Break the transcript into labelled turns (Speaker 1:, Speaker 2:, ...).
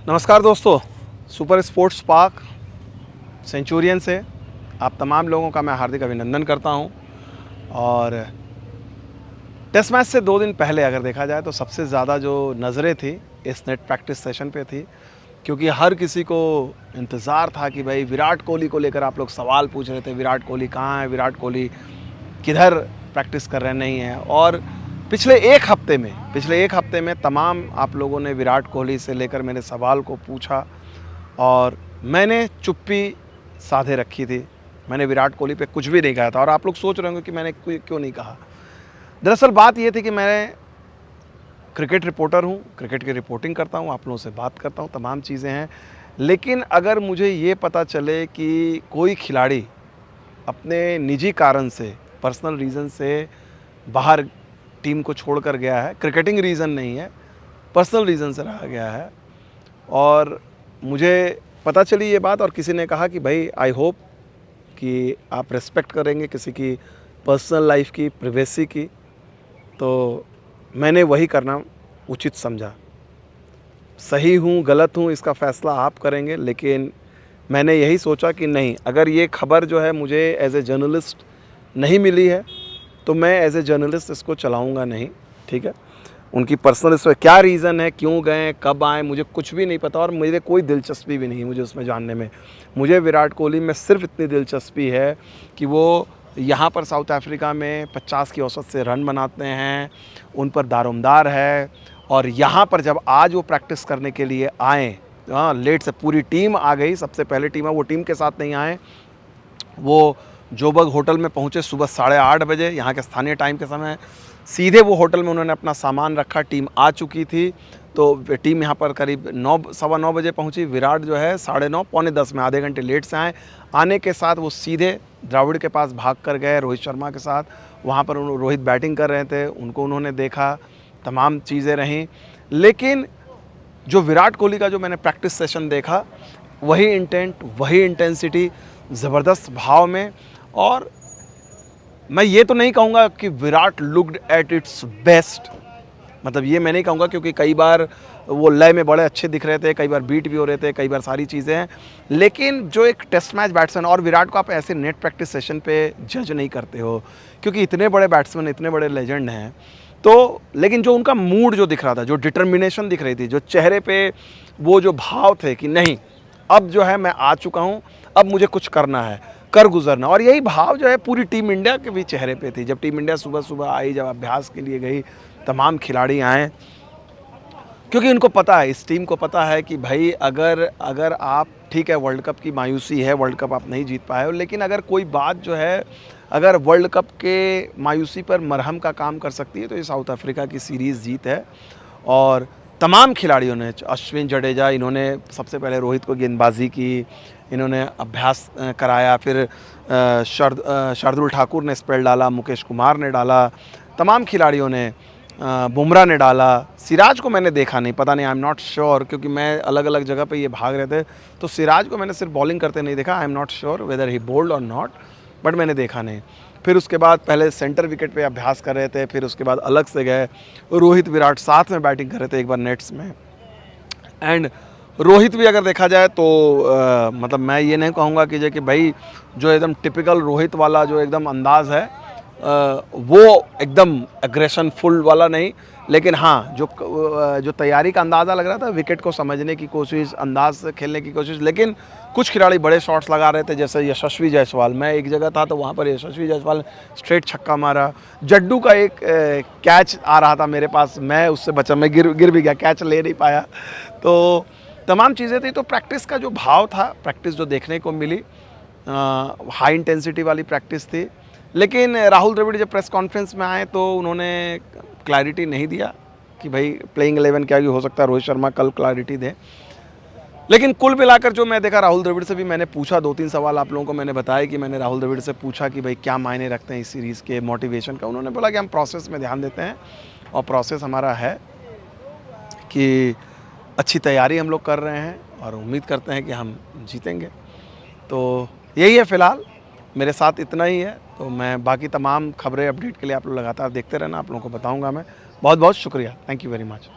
Speaker 1: नमस्कार दोस्तों, super sports park Centurion से आप तमाम लोगों का मैं हार्दिक अभिनंदन करता हूं। और टेस्ट मैच से 2 दिन पहले अगर देखा जाए तो सबसे ज़्यादा जो नज़रें थी इस नेट प्रैक्टिस सेशन पे थी, क्योंकि हर किसी को इंतज़ार था कि भाई विराट कोहली को लेकर आप लोग सवाल पूछ रहे थे, विराट कोहली कहाँ है, विराट कोहली किधर प्रैक्टिस कर रहे नहीं हैं। और पिछले एक हफ्ते में तमाम आप लोगों ने विराट कोहली से लेकर मेरे सवाल को पूछा और मैंने चुप्पी साधे रखी थी। मैंने विराट कोहली पे कुछ भी नहीं कहा था। और आप लोग सोच रहे होंगे कि मैंने क्यों नहीं कहा। दरअसल बात ये थी कि मैं क्रिकेट रिपोर्टर हूँ, क्रिकेट की रिपोर्टिंग करता हूँ, आप लोगों से बात करता हूँ, तमाम चीज़ें हैं। लेकिन अगर मुझे ये पता चले कि कोई खिलाड़ी अपने निजी कारण से, पर्सनल रीज़न से बाहर टीम को छोड़कर गया है, क्रिकेटिंग रीज़न नहीं है, पर्सनल रीज़न से रहा गया है, और मुझे पता चली ये बात और किसी ने कहा कि भाई आई होप कि आप रिस्पेक्ट करेंगे किसी की पर्सनल लाइफ की, प्राइवेसी की, तो मैंने वही करना उचित समझा। सही हूँ गलत हूँ इसका फ़ैसला आप करेंगे, लेकिन मैंने यही सोचा कि नहीं, अगर ये खबर जो है मुझे एज ए जर्नलिस्ट नहीं मिली है तो मैं एज ए जर्नलिस्ट इसको चलाऊँगा नहीं। ठीक है, उनकी पर्सनल इस पर क्या रीज़न है, क्यों गए, कब आए, मुझे कुछ भी नहीं पता और मुझे कोई दिलचस्पी भी नहीं है मुझे उसमें जानने में। मुझे विराट कोहली में सिर्फ इतनी दिलचस्पी है कि वो यहाँ पर साउथ अफ्रीका में 50 की औसत से रन बनाते हैं, उन पर दारोमदार है। और यहाँ पर जब आज वो प्रैक्टिस करने के लिए आए, लेट से पूरी टीम आ गई, सबसे पहले टीम है, वो टीम के साथ नहीं आए, वो जोबर्ग होटल में पहुँचे सुबह 8:30 बजे यहाँ के स्थानीय टाइम के समय। सीधे वो होटल में उन्होंने अपना सामान रखा, टीम आ चुकी थी, तो टीम यहाँ पर करीब 9 सवा 9 बजे पहुँची। विराट जो है 9:30 पौने 10 में, आधे घंटे लेट से आए। आने के साथ वो सीधे द्रविड़ के पास भाग कर गए रोहित शर्मा के साथ। वहाँ पर रोहित बैटिंग कर रहे थे, उनको उन्होंने देखा, तमाम चीज़ें रहीं। लेकिन जो विराट कोहली का जो मैंने प्रैक्टिस सेशन देखा, वही इंटेंट, वही इंटेंसिटी, ज़बरदस्त भाव में। और मैं ये तो नहीं कहूँगा कि Virat looked at its best, मतलब ये मैं नहीं कहूँगा, क्योंकि कई बार वो लय में बड़े अच्छे दिख रहे थे, कई बार बीट भी हो रहे थे, कई बार सारी चीज़ें हैं। लेकिन जो एक टेस्ट मैच बैट्समैन, और विराट को आप ऐसे नेट प्रैक्टिस सेशन पे जज नहीं करते हो, क्योंकि इतने बड़े बैट्समैन, इतने बड़े लेजेंड हैं। तो लेकिन जो उनका मूड जो दिख रहा था, जो डिटर्मिनेशन दिख रही थी, जो चेहरे पे वो जो भाव थे कि नहीं, अब जो है मैं आ चुका हूँ, अब मुझे कुछ करना है, कर गुजरना। और यही भाव जो है पूरी टीम इंडिया के भी चेहरे पे थी। जब टीम इंडिया सुबह सुबह आई, जब अभ्यास के लिए गई, तमाम खिलाड़ी आए, क्योंकि उनको पता है, इस टीम को पता है कि भाई अगर आप, ठीक है वर्ल्ड कप की मायूसी है, वर्ल्ड कप आप नहीं जीत पाए हो, लेकिन अगर कोई बात जो है अगर वर्ल्ड कप के मायूसी पर मरहम का काम कर सकती है तो ये साउथ अफ्रीका की सीरीज़ जीत है। और तमाम खिलाड़ियों ने, अश्विन जडेजा, इन्होंने सबसे पहले रोहित को गेंदबाजी की, इन्होंने अभ्यास कराया, फिर शार्दुल ठाकुर ने स्पेल डाला, मुकेश कुमार ने डाला, तमाम खिलाड़ियों ने, बुमराह ने डाला। सिराज को मैंने देखा नहीं, पता नहीं, आई एम नॉट श्योर, क्योंकि मैं अलग अलग जगह पे ये भाग रहे थे, तो सिराज को मैंने सिर्फ बॉलिंग करते नहीं देखा। I am not sure whether he bowled और नॉट, बट मैंने देखा नहीं। फिर उसके बाद पहले सेंटर विकेट पे अभ्यास कर रहे थे, फिर उसके बाद अलग से गए, रोहित विराट साथ में बैटिंग कर रहे थे एक बार नेट्स में। एंड रोहित भी अगर देखा जाए तो मतलब मैं ये नहीं कहूँगा कि भाई जो एकदम टिपिकल रोहित वाला जो एकदम अंदाज़ है, वो एकदम एग्रेशन फुल वाला नहीं, लेकिन हाँ जो तैयारी का अंदाज़ा लग रहा था, विकेट को समझने की कोशिश, अंदाज से खेलने की कोशिश। लेकिन कुछ खिलाड़ी बड़े शॉट्स लगा रहे थे, जैसे यशस्वी जायसवाल। मैं एक जगह था तो वहाँ पर यशस्वी जायसवाल स्ट्रेट छक्का मारा। जड्डू का एक कैच आ रहा था मेरे पास, मैं उससे बचा, मैं गिर भी गया, कैच ले नहीं पाया। तो तमाम चीज़ें थी। तो प्रैक्टिस का जो भाव था, प्रैक्टिस जो देखने को मिली, हाई इंटेंसिटी वाली प्रैक्टिस थी। लेकिन राहुल द्रविड़ जब प्रेस कॉन्फ्रेंस में आए तो उन्होंने क्लैरिटी नहीं दिया कि भाई प्लेइंग 11 क्या, हो सकता है रोहित शर्मा कल क्लैरिटी दें। लेकिन कुल मिलाकर जो मैं देखा, राहुल द्रविड़ से भी मैंने पूछा, 2-3 सवाल आप लोगों को मैंने बताया कि मैंने राहुल द्रविड़ से पूछा कि भाई क्या मायने रखते हैं इस सीरीज़ के मोटिवेशन का। उन्होंने बोला कि हम प्रोसेस में ध्यान देते हैं, और प्रोसेस हमारा है कि अच्छी तैयारी हम लोग कर रहे हैं और उम्मीद करते हैं कि हम जीतेंगे। तो यही है फ़िलहाल, मेरे साथ इतना ही है। तो मैं बाकी तमाम खबरें, अपडेट के लिए आप लोग लगातार देखते रहना, आप लोगों को बताऊंगा मैं। बहुत बहुत शुक्रिया, थैंक यू वेरी मच।